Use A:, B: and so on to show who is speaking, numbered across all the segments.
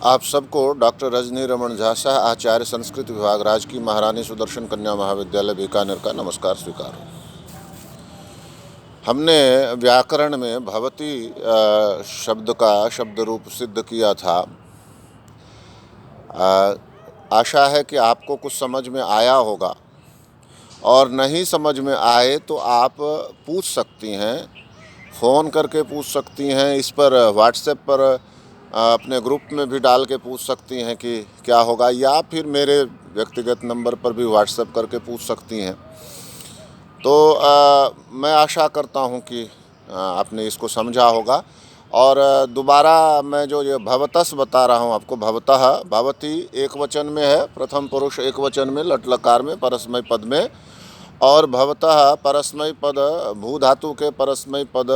A: आप सबको डॉक्टर रजनी रमन झा शाह, आचार्य संस्कृत विभाग, राजकीय महारानी सुदर्शन कन्या महाविद्यालय बीकानेर का नमस्कार स्वीकार। हमने व्याकरण में भवती शब्द का शब्द रूप सिद्ध किया था। आशा है कि आपको कुछ समझ में आया होगा, और नहीं समझ में आए तो आप पूछ सकती हैं, फ़ोन करके पूछ सकती हैं, इस पर व्हाट्सएप पर अपने ग्रुप में भी डाल के पूछ सकती हैं कि क्या होगा, या फिर मेरे व्यक्तिगत नंबर पर भी व्हाट्सएप करके पूछ सकती हैं। तो मैं आशा करता हूं कि आपने इसको समझा होगा। और दोबारा मैं जो ये भवतस बता रहा हूं आपको, भवतः भवती एक वचन में है, प्रथम पुरुष एक वचन में, लट लकार में, परस्मय पद में। और भवतः परस्मय पद भू धातु के परस्मय पद,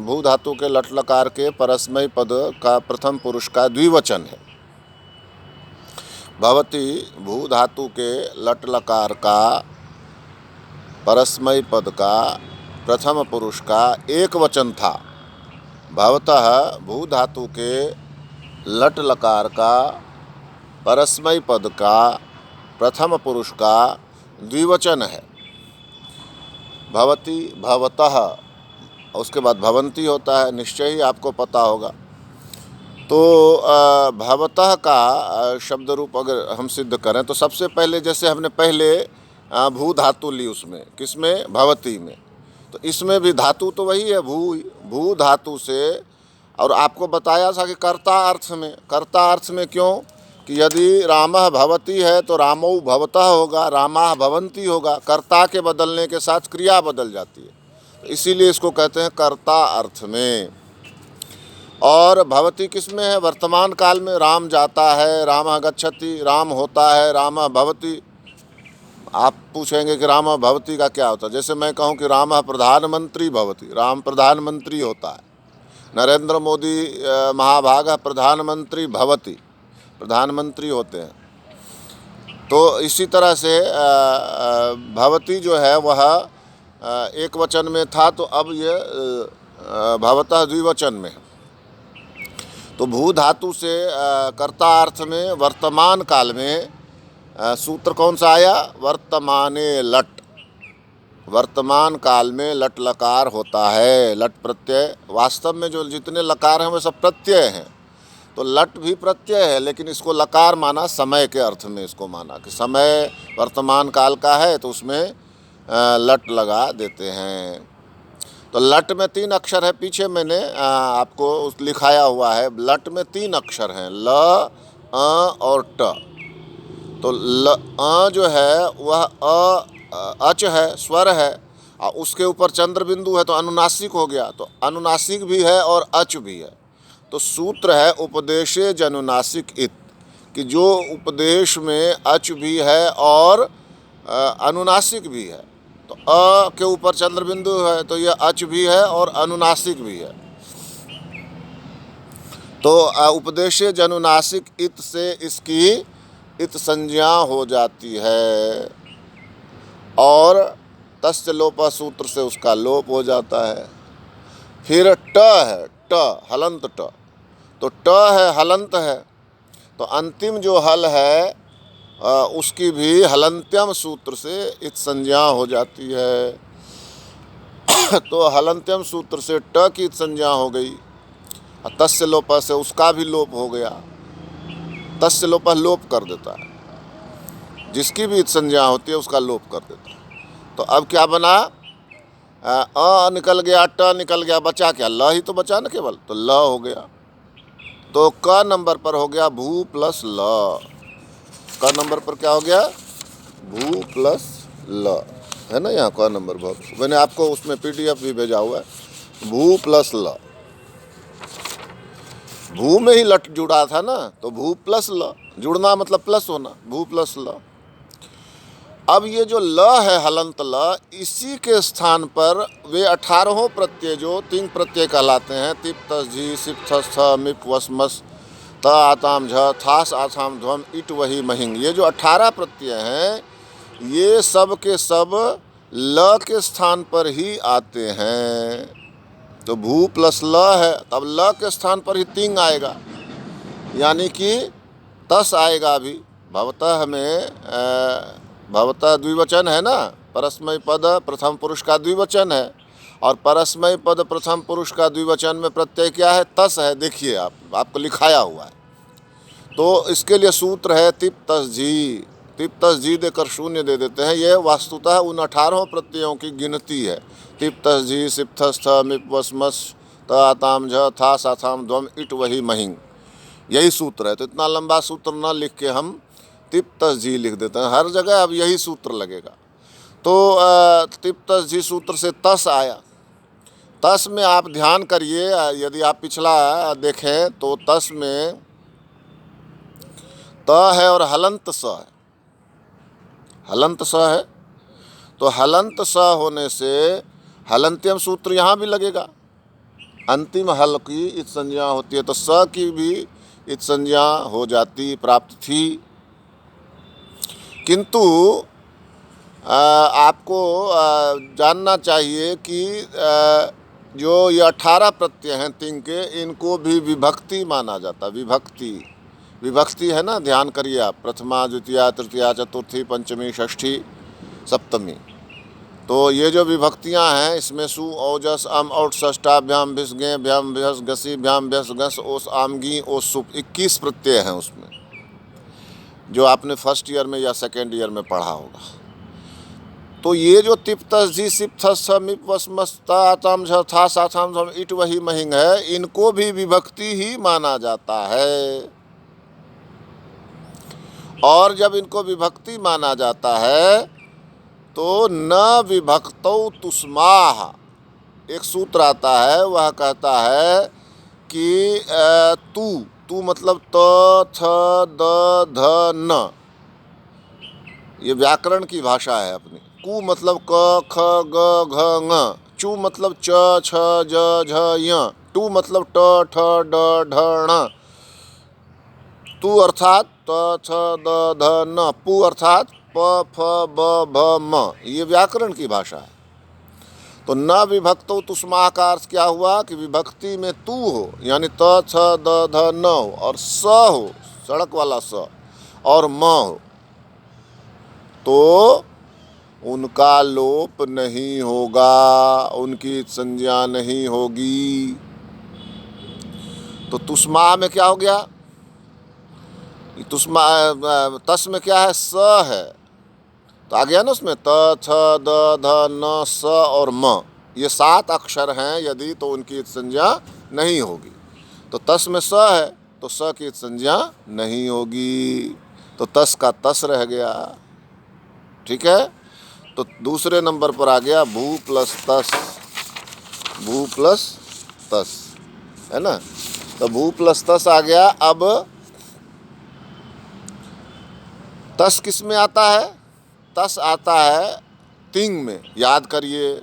A: भू धातु के लट लकार के परस्मय पद का प्रथम पुरुष का द्विवचन है। भवती भू धातु के लट लकार का परस्मय पद का प्रथम पुरुष का एक वचन था। भवतः भू धातु के लट लकार का परस्मय पद का प्रथम पुरुष का द्विवचन है। भवती, भवतः, उसके बाद भवंती होता है, निश्चय ही आपको पता होगा। तो भवतः का शब्द रूप अगर हम सिद्ध करें तो सबसे पहले, जैसे हमने पहले भू धातु ली, उसमें किसमें, भवती में, तो इसमें भी धातु तो वही है, भू धातु से। और आपको बताया था कि कर्ता अर्थ में, कर्ता अर्थ में क्यों कि यदि रामः भवती है तो रामौ भवतः होगा, रामाः भवन्ति होगा। कर्ता के बदलने के साथ क्रिया बदल जाती है, तो इसीलिए इसको कहते हैं कर्ता अर्थ में। और भवती किस में है, वर्तमान काल में। राम जाता है, रामः गच्छति, राम होता है, रामः भवति। आप पूछेंगे कि रामः भवति का क्या होता है। जैसे मैं कहूँ कि रामः प्रधानमंत्री भवति, राम प्रधानमंत्री होता है। नरेंद्र मोदी महाभागः प्रधानमंत्री भवति, प्रधानमंत्री होते हैं। तो इसी तरह से भवती जो है वह एक वचन में था, तो अब ये भवतः द्विवचन में है। तो भू धातु से कर्ता अर्थ में वर्तमान काल में सूत्र कौन सा आया, वर्तमाने लट। वर्तमान काल में लट लकार होता है, लट प्रत्यय। वास्तव में जो जितने लकार हैं वे सब प्रत्यय हैं, तो लट भी प्रत्यय है, लेकिन इसको लकार माना समय के अर्थ में। इसको माना कि समय वर्तमान काल का है तो उसमें लट लगा देते हैं। तो लट में 3 अक्षर है, पीछे मैंने आपको लिखाया हुआ है। लट में 3 अक्षर हैं, ल, अ और ट। तो अ जो है वह अच है, स्वर है, और उसके ऊपर चंद्र बिंदु है तो अनुनासिक हो गया। तो अनुनासिक भी है और अच भी है। तो सूत्र है उपदेशे जनुनासिक इत, कि जो उपदेश में अच भी है और अनुनासिक भी है। तो अ के ऊपर चंद्र बिंदु है तो यह अच भी है और अनुनासिक भी है। तो उपदेशे जनुनासिक इत से इसकी इत संज्ञा हो जाती है, और तस्य लोप सूत्र से उसका लोप हो जाता है। फिर ट है, ट हलंत ट। तो ट है, हलंत है, तो अंतिम जो हल है उसकी भी हलंत्यम सूत्र से इत संज्ञा हो जाती है। तो हलंत्यम सूत्र से ट की इत संज्ञा हो गई, और तस्य लोप से उसका भी लोप हो गया। तस्य लोप लोप कर देता है, जिसकी भी इत संज्ञा होती है उसका लोप कर देता है। तो अब क्या बना, अ निकल गया, ट निकल गया, बचा क्या, ल ही तो बचा ना केवल, तो ल हो गया। तो क नंबर पर हो गया भू प्लस ल। क नंबर पर क्या हो गया, भू प्लस ल, है ना, यहाँ क नंबर पर। मैंने आपको उसमें PDF भी भेजा हुआ है, भू प्लस ल। भू में ही लट जुड़ा था ना, तो भू प्लस ल, जुड़ना मतलब प्लस होना, भू प्लस ल। अब ये जो ल है, हलंत ल, इसी के स्थान पर वे 18 प्रत्यय जो 3 प्रत्यय कहलाते हैं, तिप तस झी सिप थस थ मिप वस मस त आताम झ थास आथाम ध्वम इट वही महिंग, ये जो 18 प्रत्यय हैं ये सब के सब ल के स्थान पर ही आते हैं। तो भू प्लस ल है, तब ल के स्थान पर ही तिंग आएगा। यानी कि तस आएगा अभी। भवतः में भवतः द्विवचन है ना, परस्मय पद प्रथम पुरुष का द्विवचन है, और परस्मय पद प्रथम पुरुष का द्विवचन में प्रत्यय क्या है? तस है। देखिए आपको लिखाया हुआ है। तो इसके लिए सूत्र है तिप तस जी। तिप तस जी देकर शून्य दे देते हैं। ये वास्तुतः उन 18 प्रत्ययों की गिनती है। तिप तस जी सिप थस थ मिप वस मस त आताम झ था साथाम ध्वम इट वही महिंग, यही सूत्र है। तो इतना लंबा सूत्र न लिख के हम तिप तस जी लिख देते हैं। हर जगह अब यही सूत्र लगेगा। तो तिप तस जी सूत्र से तस आया। तस में आप ध्यान करिए, यदि आप पिछला देखें तो तस में त है और हलंत स है। हलंत स है, तो हलंत स होने से हलंत्यम सूत्र यहाँ भी लगेगा। अंतिम हल की इत संज्ञा होती है, तो स की भी इत संज्ञा हो जाती, प्राप्त थी। किंतु आपको जानना चाहिए कि जो ये 18 प्रत्यय हैं तिंग के, इनको भी विभक्ति माना जाता। विभक्ति है ना, ध्यान करिए आप। प्रथमा द्वितीया तृतीया चतुर्थी पंचमी षष्ठी सप्तमी। तो ये जो विभक्तियां हैं, इसमें सु औजस अम औट षष्ठाभ्याम भिस गे भ्याम भ्यस घसी भ्याम भ्यस घस ओस आमगी ओस सुप, 21 प्रत्यय हैं उसमें, जो आपने फर्स्ट ईयर में या सेकेंड ईयर में पढ़ा होगा। तो ये जो तिप तस जी सिप थस मिप वस मस्ता आताम झ था साथाम झम इट वही महिंग है, इनको भी विभक्ति ही माना जाता है। और जब इनको विभक्ति माना जाता है तो न विभक्तौ तुस्माह, एक सूत्र आता है, वह कहता है कि तू मतलब त थ द ध न, ये व्याकरण की भाषा है अपनी। कु मतलब क ख ग घ ङ, चू मतलब च छ ज झ य, टू मतलब ट ठ ड ढ ण, तू अर्थात त छ द ध न, पु अर्थात प फ ब भ म, ये व्याकरण की भाषा है। तो न विभक्तो तुस्माह का अर्थ क्या हुआ कि विभक्ति में तू हो, यानी त छ द ध न हो, और स हो, सड़क वाला स, और म हो, तो उनका लोप नहीं होगा, उनकी संज्ञा नहीं होगी। तो तुस्मा में क्या हो गया? तुस्मा तस में क्या है? स है, तो आ गया ना उसमें त छ द ध न स और म, ये 7 अक्षर हैं यदि, तो उनकी संज्ञा नहीं होगी। तो तस में स है तो स की संज्ञा नहीं होगी, तो तस का तस रह गया। ठीक है। तो दूसरे नंबर पर आ गया भू प्लस तस। भू प्लस तस है ना, तो भू प्लस तस आ गया। अब तस किस में आता है? तस आता है तिंग में। याद करिए,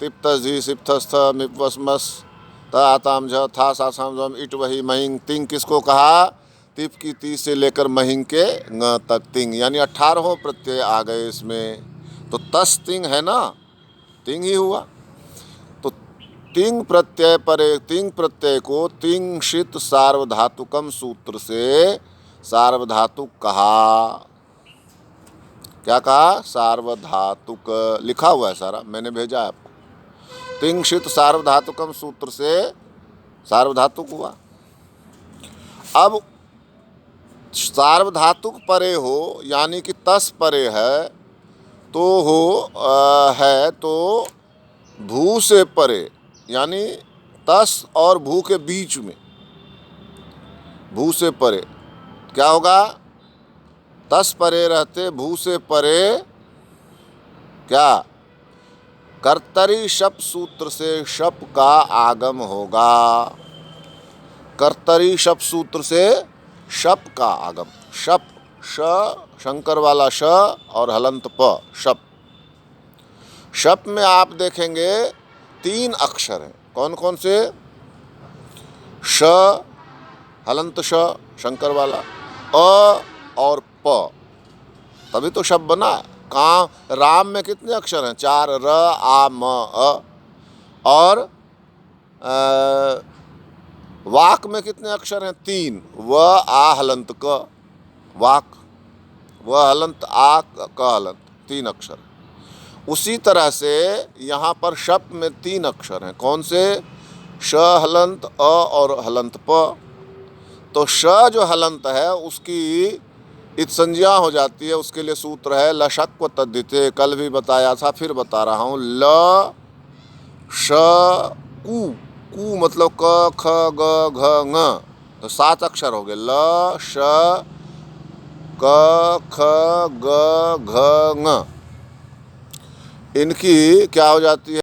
A: तिप तस जी सिप थस थ मिप वस मस त आताम झ था सासाम झम इट वही महिंग। तिंग किसको कहा? तिप की ती से लेकर महिंग के ङ तक तिंग, यानी 18 प्रत्यय आ गए इसमें। तो तस तिंग है ना, तिंग ही हुआ। तो तिंग प्रत्यय पर तिंग प्रत्यय को तिंशित सार्वधातुकम सूत्र से सार्वधातुक कहा। क्या कहा? सार्वधातुक। लिखा हुआ है सारा, मैंने भेजा है आपको। तिंशित सार्वधातुकम सूत्र से सार्वधातुक हुआ। अब सार्वधातुक परे हो, यानी कि तस परे है, तो है तो भू से परे, यानी तस और भू के बीच में, भू से परे क्या होगा? तस परे रहते भू से परे क्या? कर्तरी शप सूत्र से शप का आगम होगा। कर्तरी शप सूत्र से शप का आगम। शप, श शंकर वाला श और हलंत प, शप। शप में आप देखेंगे 3 अक्षर हैं। कौन कौन से? श, हलंत श शंकर वाला, अ और प, तभी तो शब्द बना। कहाँ? राम में कितने अक्षर हैं? 4, र आ म अ, और वाक में कितने अक्षर हैं? 3। व आ हलंत क, वाक। व हलंत आ क हलंत, 3 अक्षर। उसी तरह से यहाँ पर शप में 3 अक्षर हैं। कौन से? श हलंत अ और हलंत प। तो श जो हलंत है उसकी इत संज्ञा हो जाती है। उसके लिए सूत्र है लशक्व तद्धिते, कल भी बताया था, फिर बता रहा हूँ। ल श कु, कु मतलब क ख ग घ ङ, तो 7 अक्षर हो गए। ल श क ख ग घ ङ। इनकी क्या हो जाती है?